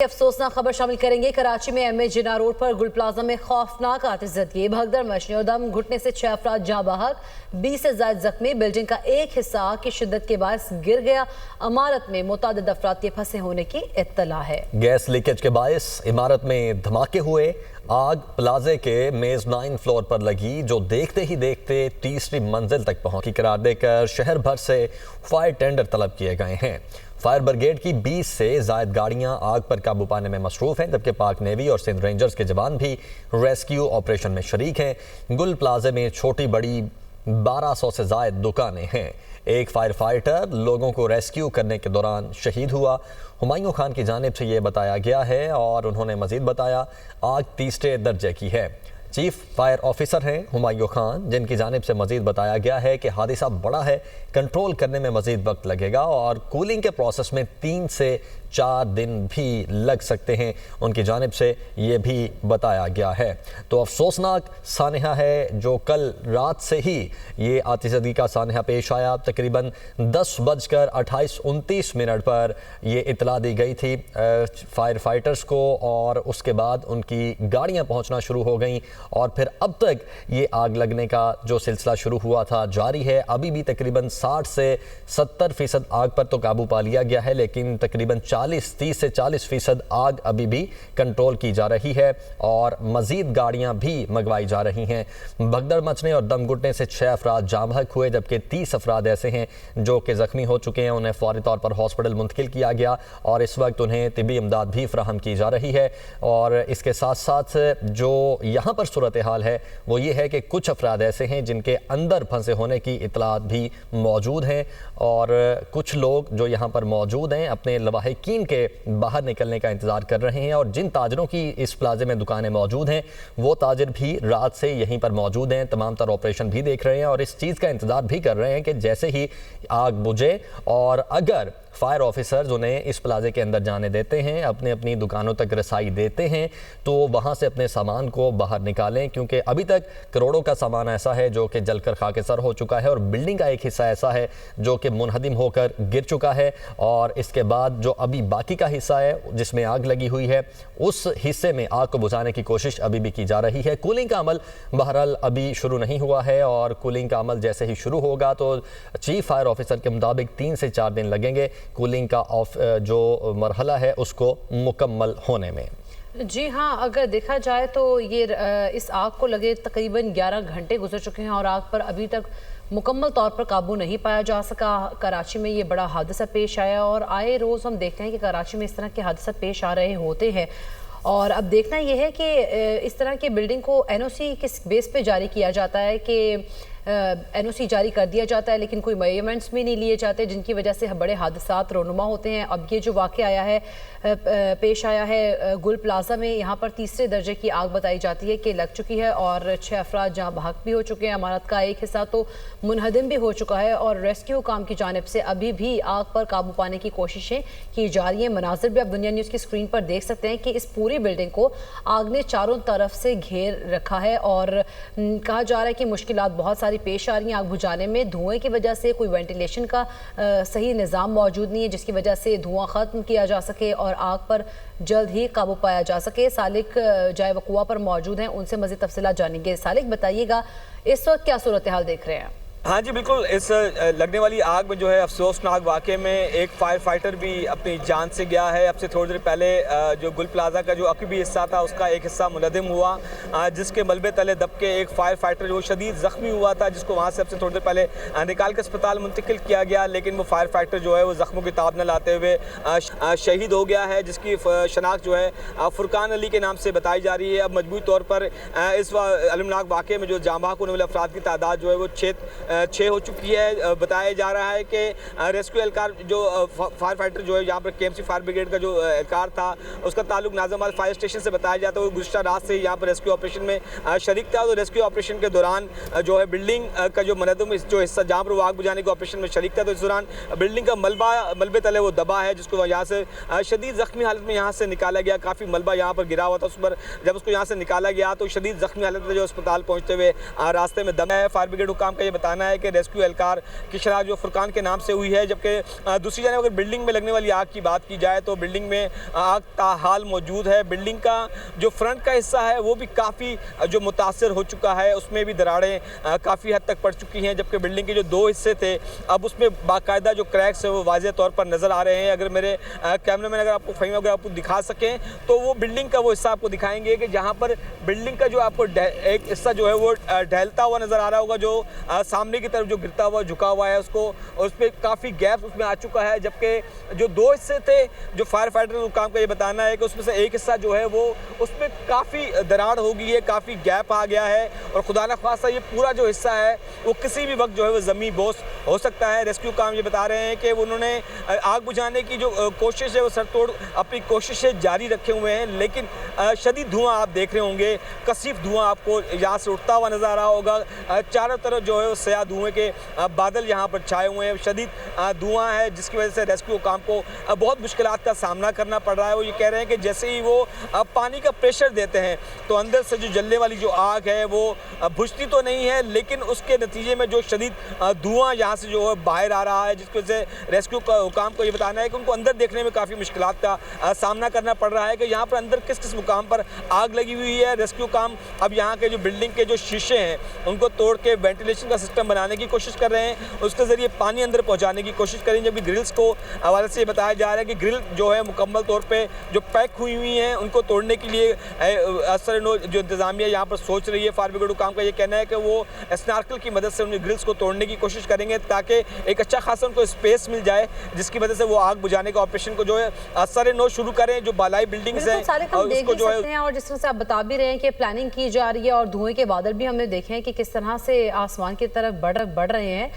अफसोसनाक खबर शामिल करेंगे। कराची में एमए जिन्ना रोड पर गुल प्लाजा में खौफनाक आतिशबाजी, भगदड़ मचने और दम घुटने से 6 अफराद जाँ बहक, 20 से ज्यादा जख्मी। बिल्डिंग का एक हिस्सा आग की शिद्दत के बायस गिर गया। इमारत में मुतादिद अफराद के फंसे होने की इत्तला है। गैस लीकेज के बायस इमारत में धमाके हुए। आग प्लाजे के मेज़नाइन फ्लोर पर लगी, जो देखते ही देखते तीसरी मंजिल तक पहुंची। करार देकर शहर भर से फायर टेंडर तलब किए गए हैं। फायर ब्रिगेड की 20 से ज़ायद गाड़ियां आग पर काबू पाने में मसरूफ़ हैं, जबकि पाक नेवी और सिंध रेंजर्स के जवान भी रेस्क्यू ऑपरेशन में शरीक हैं। गुल प्लाजे में छोटी बड़ी 1200 से ज़ायद दुकानें हैं। एक फायर फाइटर लोगों को रेस्क्यू करने के दौरान शहीद हुआ। हुमायूं खान की जानिब से ये बताया गया है और उन्होंने मज़ीद बताया, आग तीसरे दर्जे की है। चीफ फायर ऑफिसर हैं हुमायूं खान, जिनकी जानिब से मज़ीद बताया गया है कि हादिसा बड़ा है, कंट्रोल करने में मज़ीद वक्त लगेगा और कूलिंग के प्रोसेस में 3 से 4 दिन भी लग सकते हैं। उनकी जानिब से ये भी बताया गया है। तो अफसोसनाक सानहा है जो कल रात से ही ये आतिशबाजी का सानहा पेश आया। तकरीबन 10:28-29 पर ये इतला दी गई थी फायर फाइटर्स को और उसके बाद उनकी गाड़ियाँ पहुँचना शुरू हो गई और फिर अब तक ये आग लगने का जो सिलसिला शुरू हुआ था जारी है। अभी भी तकरीबन 60 से 70% आग पर तो काबू पा लिया गया है, लेकिन तकरीबन 30 से 40% आग अभी भी कंट्रोल की जा रही है और मज़ीद गाड़ियां भी मंगवाई जा रही हैं। भगदड़ मचने और दम घुटने से 6 अफराद जाँ बहक हुए, जबकि 30 अफराद ऐसे हैं जो कि ज़ख्मी हो चुके हैं। उन्हें फौरी तौर पर हॉस्पिटल मुंतकिल किया गया और इस वक्त उन्हें तिब्बी इमदाद भी फराहम की जा रही है। और इसके साथ साथ जो यहाँ पर सूरत हाल है वो ये है कि कुछ अफराद ऐसे हैं जिनके अंदर फंसे होने की इतलात भी मौजूद हैं और कुछ लोग जो यहाँ पर मौजूद हैं अपने लवाहिकीन के बाहर निकलने का इंतज़ार कर रहे हैं। और जिन ताजरों की इस प्लाजे में दुकानें मौजूद हैं वो ताजर भी रात से यहीं पर मौजूद हैं, तमाम तर ऑपरेशन भी देख रहे हैं और इस चीज़ का इंतज़ार भी कर रहे हैं कि जैसे ही आग बुझे और अगर फायर ऑफिसर्स उन्हें इस प्लाजे के अंदर जाने देते हैं, अपने अपनी दुकानों तक रसाई देते हैं, तो वहाँ से अपने सामान को बाहर निकालें, क्योंकि अभी तक करोड़ों का सामान ऐसा है जो कि जलकर खाकेसर हो चुका है और बिल्डिंग का एक हिस्सा ऐसा है जो कि मुनहदिम होकर गिर चुका है। और इसके बाद जो अभी बाकी का हिस्सा है जिसमें आग लगी हुई है, उस हिस्से में आग को बुझाने की कोशिश अभी भी की जा रही है। कूलिंग का अमल बहरहाल अभी शुरू नहीं हुआ है और कूलिंग का अमल जैसे ही शुरू होगा तो चीफ फायर ऑफिसर के मुताबिक 3 से 4 दिन लगेंगे कूलिंग का जो मरहला है उसको मुकम्मल होने में। जी हाँ, अगर देखा जाए तो ये इस आग को लगे तकरीबन 11 घंटे गुजर चुके हैं और आग पर अभी तक मुकम्मल तौर पर काबू नहीं पाया जा सका। कराची में ये बड़ा हादसा पेश आया और आए रोज़ हम देखते हैं कि कराची में इस तरह के हादसा पेश आ रहे होते हैं। और अब देखना यह है कि इस तरह के बिल्डिंग को एनओसी किस बेस पे जारी किया जाता है कि एनओसी जारी कर दिया जाता है लेकिन कोई मेजरमेंट्स भी नहीं लिए जाते, जिनकी वजह से बड़े हादसात रोनुमा होते हैं। अब ये जो वाक़या आया है पेश आया है गुल प्लाजा में, यहाँ पर तीसरे दर्जे की आग बताई जाती है कि लग चुकी है और 6 अफराद जहाँ बहक भी हो चुके हैं। इमारत का एक हिस्सा तो मुनहदिम भी हो चुका है और रेस्क्यू काम की जानिब से अभी भी आग पर काबू पाने की कोशिशें की जा रही हैं। मनाजिर भी आप दुनिया न्यूज़ की स्क्रीन पर देख सकते हैं कि इस पूरी बिल्डिंग को आग ने चारों तरफ से घेर रखा है और कहा जा रहा है कि मुश्किलात बहुत सारी पेश आ रही हैं आग बुझाने में। धुएं की वजह से कोई वेंटिलेशन का सही निज़ाम मौजूद नहीं है जिसकी वजह से धुआं ख़त्म किया जा सके और आग पर जल्द ही काबू पाया जा सके। सालिक जाए वकुआ पर मौजूद हैं, उनसे मज़ीद तफसीलात जानेंगे। सालिक, बताइएगा इस वक्त क्या सूरत हाल देख रहे हैं? हाँ जी बिल्कुल, इस लगने वाली आग में जो है अफसोसनाक वाक़े में एक फायर फाइटर भी अपनी जान से गया है। अब से थोड़ी देर पहले जो गुल प्लाजा का जो अकबी हिस्सा था उसका एक हिस्सा मुनहदिम हुआ, जिसके मलबे तले दब के एक फायर फाइटर जो शदीद ज़ख्मी हुआ था, जिसको वहाँ से अब से थोड़ी देर पहले निकाल के अस्पताल मुंतकिल किया गया, लेकिन वो फायर फाइटर जो है वो ज़ख्मों की ताब न लाते हुए शहीद हो गया है, जिसकी शनाख्त जो है फुरकान अली के नाम से बताई जा रही है। अब मजबूरी तौर पर इस अलमनाक वाक़े में जो जाँ बहक होने वाले अफराद की तादाद जो है वो 6 हो चुकी है। बताया जा रहा है कि रेस्क्यू एहलकार जो फायर फाइटर जो है यहाँ पर केएमसी फायर ब्रिगेड का जो एहलकार था उसका ताल्लुक नाज़िमाबाद फायर स्टेशन से बताया जाता है। वो गुज़श्ता रात से यहाँ पर रेस्क्यू ऑपरेशन में शरीक था। तो रेस्क्यू ऑपरेशन के दौरान जो है बिल्डिंग का जो मुनहदिम जो हिस्सा जहाँ पर वो आग बुझाने के ऑपरेशन में शरीक था, तो इस दौरान बिल्डिंग का मलबे तले वो दबा है, जिसको यहाँ से शदीद ज़ख्मी हालत में यहाँ से निकाला गया। काफ़ी मलबा यहाँ पर गिरा हुआ था, उस पर जब उसको यहाँ से निकाला गया तो शदीद ज़ख्मी हालत में जो अस्पताल पहुँचते हुए रास्ते में दम है। फायर ब्रिगेड हुकाम का ये बताना बताना है कि रेस्क्यू एहलकार की शनाख्त जो फुरकान के नाम से हुई है, जबकि दूसरी जानब अगर बिल्डिंग में लगने वाली आग की बात की जाए तो बिल्डिंग में आग ताहाल मौजूद है। बिल्डिंग का जो फ्रंट का हिस्सा है वो भी काफ़ी जो मुतासर हो चुका है, उसमें भी दरारें काफ़ी हद तक पड़ चुकी हैं, जबकि बिल्डिंग के जो दो हिस्से थे अब उसमें बाकायदा जो क्रैक्स है वो वाज़ेह तौर पर नज़र आ रहे हैं। अगर मेरे कैमरामैन अगर आपको फ़हीम अगर आपको दिखा सकें तो वो बिल्डिंग का वो हिस्सा आपको दिखाएंगे कि जहाँ पर बिल्डिंग का जो आपको एक हिस्सा जो है वो ढहलता हुआ नज़र आ रहा होगा, जो सामने की तरफ जो गिरता हुआ झुका हुआ है उसको, और उस पर काफ़ी गैप उसमें आ चुका है। जबकि जो दो हिस्से थे जो फायर फाइटर काम का ये बताना है कि उसमें से एक हिस्सा जो है वो उसमें काफ़ी दरार हो गई है, काफ़ी गैप आ गया है, और खुदा न ख्वास्ता ये पूरा जो हिस्सा है वो किसी भी वक्त जो है वो ज़मीन बोस हो सकता है। रेस्क्यू काम ये बता रहे हैं कि उन्होंने आग बुझाने की जो कोशिश है वो सरतोड़ अपनी कोशिशें जारी रखे हुए हैं, लेकिन शदीद धुआं आप देख रहे होंगे, कसीफ धुआं आपको यहाँ से उठता हुआ नज़र आ रहा होगा। चारों तरफ जो है वो स्याह धुएँ के बादल यहाँ पर छाए हुए हैं, शदीद धुआं है, जिसकी वजह से रेस्क्यू काम को बहुत मुश्किलात का सामना करना पड़ रहा है। वो ये कह रहे हैं कि जैसे ही वो पानी का प्रेशर देते हैं तो अंदर से जो जलने वाली जो आग है वो बुझती तो नहीं है, लेकिन उसके नतीजे में जो शदीद धुआं यहाँ से जो है बाहर आ रहा है, जिसकी वजह से रेस्क्यू काम को ये बताना है कि उनको अंदर देखने में काफ़ी मुश्किलात का सामना करना पड़ रहा है कि यहाँ पर अंदर किस किस मुकाम पर आग लगी हुई है। रेस्क्यू काम अब यहाँ के जो बिल्डिंग के जो शीशे हैं उनको तोड़ के वेंटिलेशन का सिस्टम बनाने की कोशिश कर रहे हैं, उसके ज़रिए पानी अंदर पहुँचाने की कोशिश करें। जबकि ग्रिल्स को हवाले से बताया जा रहा है कि ग्रिल जो है मुकम्मल तौर पर जो पैक हुई हैं उनको तोड़ने के लिए असर जो इंतज़ामिया यहाँ पर सोच रही है। फायर ब्रिगेड काम का ये कहना है कि वो स्नार्कल की मदद से उन ग्रिल्स को तोड़ने की कोशिश करेंगे ताकि एक अच्छा खासा उनको स्पेस मिल जाए, जिसकी वजह से वो आग बुझाने का ऑपरेशन को जो है असर नो शुरू करें। जो बालाई बिल्डिंग्स हैं उसको जो है, और जिस तरह से आप बता भी रहे हैं कि प्लानिंग की जा रही है और धुएं के बादल भी हमने देखे हैं कि किस तरह से आसमान की तरफ बढ़ रहे हैं।